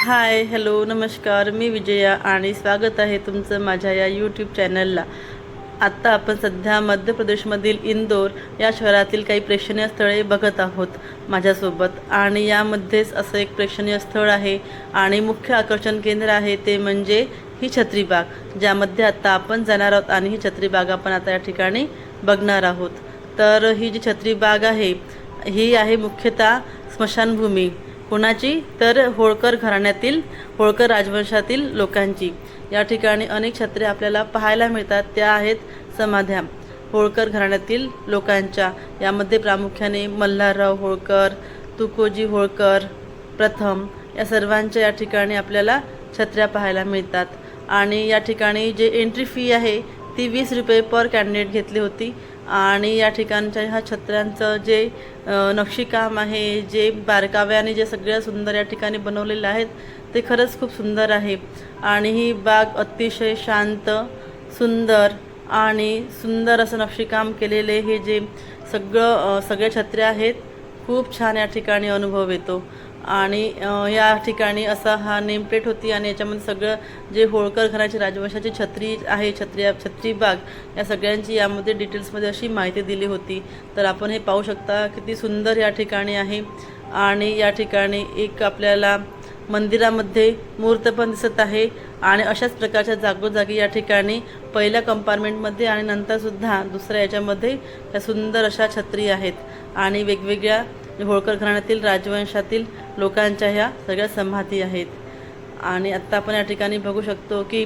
हाय, hello, नमस्कार. मी विजया आणि स्वागत आहे तुमचं माझ्या या यूट्यूब चॅनलला. आत्ता आपण सध्या मध्य प्रदेशमधील इंदोर या शहरातील काही प्रेक्षणीय स्थळे बघत आहोत माझ्यासोबत. आणि यामध्येच असं एक प्रेक्षणीय स्थळ आहे आणि मुख्य आकर्षण केंद्र आहे, ते म्हणजे ही छत्री बाग, ज्यामध्ये आत्ता आपण जाणार आहोत. आणि ही छत्री बाग आपण आता या ठिकाणी बघणार आहोत. तर ही जी छत्री बाग आहे, ही आहे मुख्यतः स्मशानभूमी. कोणाची? तर होळकर घराण्यातील, होळकर राजवंशातील लोकांची. या ठिकाणी अनेक छत्रे आपल्याला पाहायला मिळतात. त्या आहेत समाध्या होळकर घराण्यातील लोकांच्या. यामध्ये प्रामुख्याने मल्हारराव होळकर, तुकोजी होळकर प्रथम या सर्वांच्या या ठिकाणी आपल्याला छत्र्या पाहायला मिळतात. आणि या ठिकाणी जे एंट्री फी आहे ती 20 रुपये पर कॅन्डिडेट घेतली होती. आणि या ठिकाणच्या ह्या छत्र्यांचं जे नक्षीकाम आहे, जे बारकाव्याने जे सगळ्या सुंदर या ठिकाणी बनवलेलं आहेत, ते खरंच खूप सुंदर आहे. आणि ही बाग अतिशय शांत, सुंदर आणि सुंदर असं नक्षीकाम केलेले हे जे सगळ्या छत्र्या आहेत, खूप छान या ठिकाणी अनुभव येतो. आणि या ठिकाणी असा हा नेमप्लेट होती आणि याच्यामध्ये सगळं जे होळकर घराची राजवंशाची छत्री आहे, छत्री बाग, या सगळ्यांची यामध्ये डिटेल्समध्ये अशी माहिती दिली होती. तर आपण हे पाहू शकता किती सुंदर या ठिकाणी आहे. आणि या ठिकाणी एक आपल्याला मंदिरामध्ये मूर्त पण दिसत आहे. आणि अशाच प्रकारच्या जागोजागी या ठिकाणी पहिल्या कंपार्टमेंटमध्ये आणि नंतरसुद्धा दुसऱ्या याच्यामध्ये या सुंदर अशा छत्री आहेत. आणि वेगवेगळ्या होळकर घराण्यातील राजवंशातील लोकांच्या ह्या सगळ्या समाधी आहेत. आणि आत्ता आपण या ठिकाणी बघू शकतो की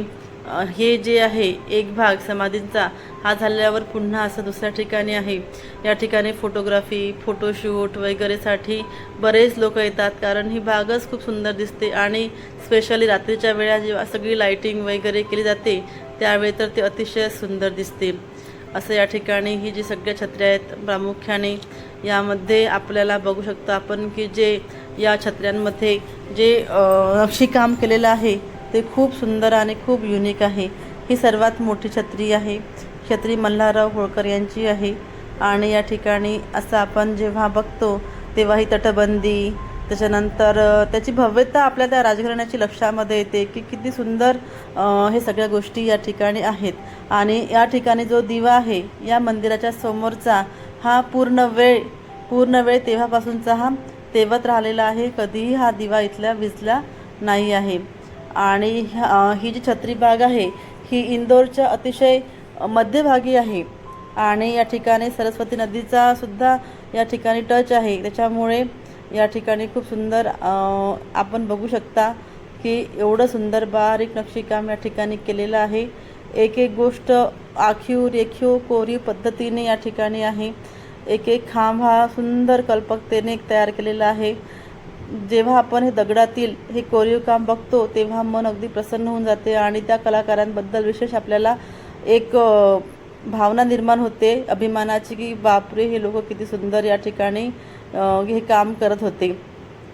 हे जे आहे एक भाग समाधींचा, हा झाल्यावर पुन्हा असं दुसऱ्या ठिकाणी आहे. या ठिकाणी फोटोग्राफी, फोटोशूट वगैरेसाठी बरेच लोक येतात, कारण ही बागच खूप सुंदर दिसते. आणि स्पेशली रात्रीच्या वेळा जेव्हा सगळी लाईटिंग वगैरे केली जाते, त्यावेळी तर ते अतिशय सुंदर दिसते. असं या ठिकाणी ही जी सगळ्या छत्र्या आहेत प्रामुख्याने, यामध्ये आपल्याला बघू शकतो आपण की जे या छत्र्यांमध्ये जे नक्षीकाम केलेलं आहे ते खूप सुंदर आणि खूप युनिक आहे. ही सर्वात मोठी छत्री आहे. छत्री मल्हारराव होळकर यांची आहे. आणि या ठिकाणी असं आपण जेव्हा बघतो तेव्हा ही तटबंदी, त्याच्यानंतर त्याची भव्यता आपल्या त्या राजघराण्याची लक्षामध्ये येते की किती सुंदर हे सगळ्या गोष्टी या ठिकाणी आहेत. आणि या ठिकाणी जो दिवा आहे या मंदिराच्या समोरचा, हा पूर्ण वेळ तेव्हापासूनचा हा तेवत राहिलेला आहे. कधीही हा दिवा इथला विझला नाही आहे. आणि ही जी छत्री बाग आहे ही इंदोरच्या अतिशय मध्यभागी आहे. आणि या ठिकाणी सरस्वती नदीचा सुद्धा या ठिकाणी टच आहे. त्याच्यामुळे या ठिकाणी खूप सुंदर आपण बघू शकता की एवढं सुंदर बारीक नक्षीकाम या ठिकाणी केलेलं आहे. एक एक गोष्ट आखीव रेखीव कोरीव पद्धतीने या ठिकाणी आहे. एक एक खांब हा सुंदर कल्पकतेने तयार केलेला आहे. जेव्हा आपण हे दगडातील हे कोरीव काम बघतो तेव्हा मन अगदी प्रसन्न होऊन जाते. आणि त्या कलाकारांबद्दल विशेष आपल्याला एक भावना निर्माण होते अभिमानाची, की बापरे, हे लोक किती सुंदर या ठिकाणी हे काम करत होते.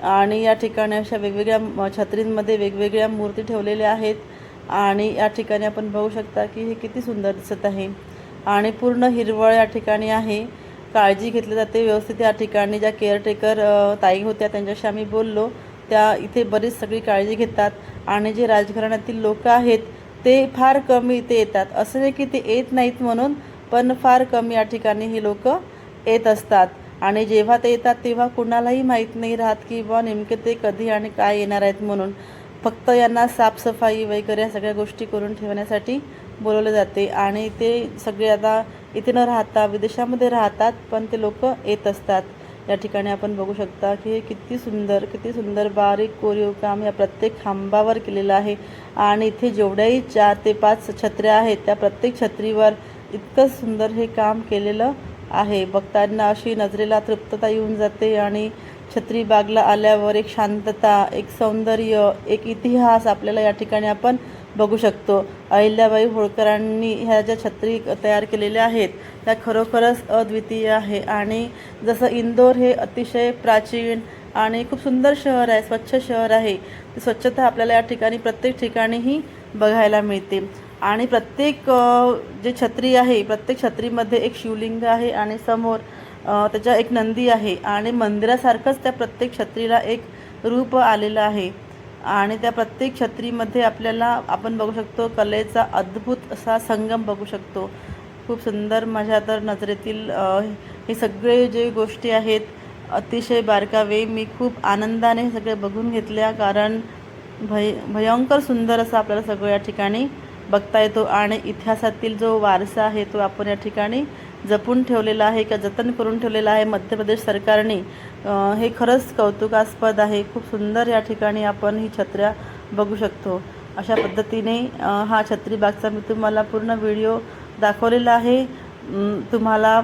आणि या ठिकाणी अशा वेगवेगळ्या छत्रींमध्ये वेगवेगळ्या मूर्ती ठेवलेल्या आहेत. आणि या ठिकाणी आपण बघू शकता की हे किती सुंदर दिसत आहे. आणि पूर्ण हिरवळ या ठिकाणी आहे. काळजी घेतली जाते व्यवस्थित या ठिकाणी. ज्या केअरटेकर ताई होत्या त्यांच्याशी आम्ही बोललो, त्या इथे बरीच सगळी काळजी घेतात. आणि जे राजघराण्यातील लोक आहेत ते फार कमी इथे येतात. असं नाही की ते येत नाहीत म्हणून, पण फार कमी या ठिकाणी हे लोक येत असतात. आणि जेव्हा ते येतात तेव्हा कुणालाही माहीत नाही राहत की बुवा नेमके ते कधी आणि काय येणार आहेत म्हणून. फक्त यांना साफसफाई वगैरे या सगळ्या गोष्टी करून ठेवण्यासाठी बोलवले जाते. आणि ते सगळे आता इथे न राहता विदेशामध्ये राहतात, पण ते लोक येत असतात. या ठिकाणी आपण बघू शकता की हे किती सुंदर बारीक कोरीव काम या प्रत्येक खांबावर केलेलं आहे. आणि इथे जेवढ्याही 4 ते 5 छत्र्या आहेत त्या प्रत्येक छत्रीवर इतकं सुंदर हे काम केलेलं आहे. बघताना अशी नजरेला तृप्तता येऊन जाते. आणि छत्री बागला आल्यावर एक शांतता, एक सौंदर्य, एक इतिहास आपल्याला या ठिकाणी आपण बघू शकतो. अहिल्याबाई होळकरांनी ह्या ज्या छत्री तयार केलेल्या आहेत त्या खरोखरच अद्वितीय आहे. आणि जसं इंदोर हे अतिशय प्राचीन आणि खूप सुंदर शहर आहे, स्वच्छ शहर आहे, ती स्वच्छता आपल्याला या ठिकाणी प्रत्येक ठिकाणीही बघायला मिळते. आणि प्रत्येक जे छत्री आहे प्रत्येक छत्रीमध्ये एक शिवलिंग आहे आणि समोर त्याच्या एक नंदी आहे आणि मंदिरासारखंच त्या प्रत्येक छत्रीला एक रूप आलेलं आहे. आणि त्या प्रत्येक छत्रीमध्ये आपल्याला आपण बघू शकतो कलेचा अद्भुत असा संगम बघू शकतो. खूप सुंदर माझ्या तर नजरेतील हे सगळे जे गोष्टी आहेत अतिशय बारकावे मी खूप आनंदाने हे सगळे बघून घेतल्या, कारण भयंकर सुंदर असं आपल्याला सगळं या ठिकाणी बघता येतो. आणि इतिहासातील जो वारसा आहे तो आपण या ठिकाणी जपून ठेवलेला आहे किंवा जतन करून ठेवलेला आहे मध्य प्रदेश सरकारने. हे खरंच कौतुकास्पद आहे. खूप सुंदर या ठिकाणी आपण ही छत्र्या बघू शकतो. अशा पद्धतीने हा छत्रीबागचा मी तुम्हाला पूर्ण व्हिडिओ दाखवलेला आहे. तुम्हाला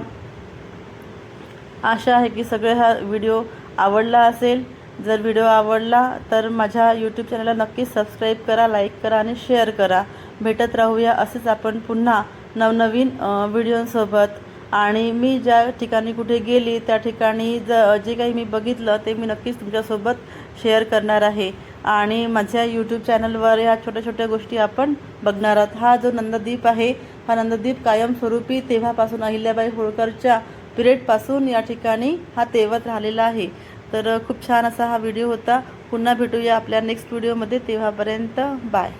आशा आहे की सगळे हा व्हिडिओ आवडला असेल. जर व्हिडिओ आवडला तर माझ्या यूट्यूब चॅनलला नक्कीच सबस्क्राईब करा, लाईक करा आणि शेअर करा. भेटत राहूया असेच आपण पुन्हा नवनवीन व्हिडिओसोबत. आणि मी ज्या ठिकाणी कुठे गेली त्या ठिकाणी जे काही मी बघितलं ते मी नक्कीच तुमच्यासोबत शेअर करणार आहे. आणि माझ्या यूट्यूब चॅनलवर ह्या छोट्या छोट्या गोष्टी आपण बघणार आहोत. हा जो नंददीप आहे हा नंददीप कायमस्वरूपी तेव्हापासून अहिल्याबाई होळकरच्या पिरियडपासून या ठिकाणी हा तेवत राहिलेला आहे. तर खूप छान असा हा व्हिडिओ होता. पुन्हा भेटूया आपल्या नेक्स्ट व्हिडिओमध्ये. तेव्हापर्यंत बाय.